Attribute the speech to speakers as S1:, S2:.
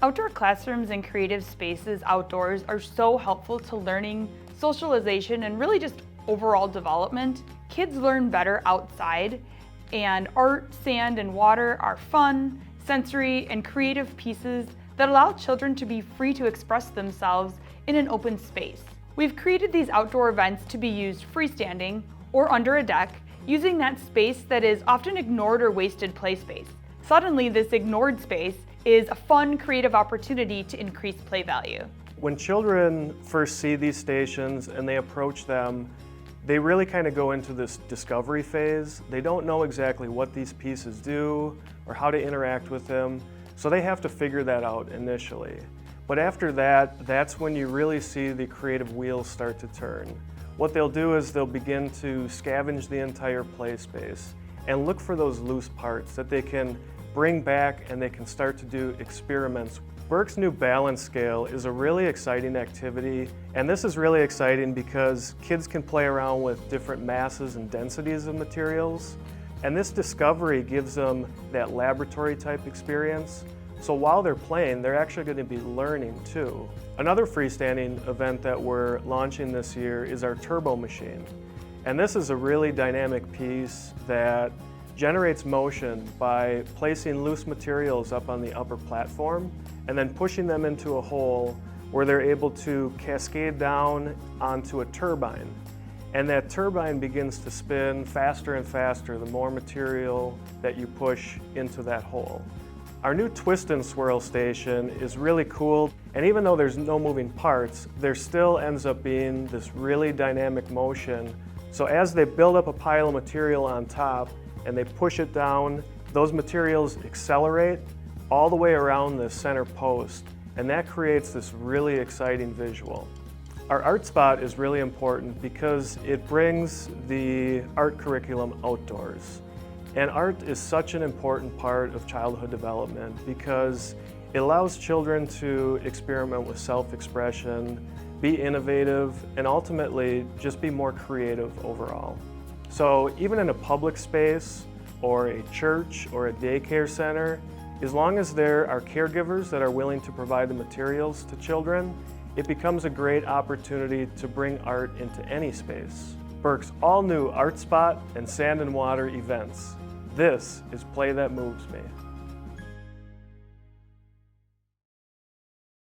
S1: Outdoor classrooms and creative spaces outdoors are so helpful to learning, socialization, and really just overall development. Kids learn better outside, and art, sand, and water are fun, sensory, and creative pieces that allow children to be free to express themselves in an open space. We've created these outdoor events to be used freestanding or under a deck, using that space that is often ignored or wasted play space. Suddenly, this ignored space is a fun, creative opportunity to increase play value.
S2: When children first see these stations and they approach them, they really kind of go into this discovery phase. They don't know exactly what these pieces do or how to interact with them, so they have to figure that out initially. But after that, that's when you really see the creative wheels start to turn. What they'll do is they'll begin to scavenge the entire play space and look for those loose parts that they can bring back, and they can start to do experiments. Burke's new balance scale is a really exciting activity, and this is really exciting because kids can play around with different masses and densities of materials, and this discovery gives them that laboratory type experience. So while they're playing, they're actually going to be learning too. Another freestanding event that we're launching this year is our turbo machine, and this is a really dynamic piece that generates motion by placing loose materials up on the upper platform and then pushing them into a hole where they're able to cascade down onto a turbine. And that turbine begins to spin faster and faster the more material that you push into that hole. Our new twist and swirl station is really cool, and even though there's no moving parts, there still ends up being this really dynamic motion. So as they build up a pile of material on top, and they push it down, those materials accelerate all the way around the center post, and that creates this really exciting visual. Our art spot is really important because it brings the art curriculum outdoors. And art is such an important part of childhood development because it allows children to experiment with self-expression, be innovative, and ultimately just be more creative overall. So even in a public space or a church or a daycare center, as long as there are caregivers that are willing to provide the materials to children, it becomes a great opportunity to bring art into any space. Burke's all new Art Spot and Sand and Water events. This is Play That Moves Me.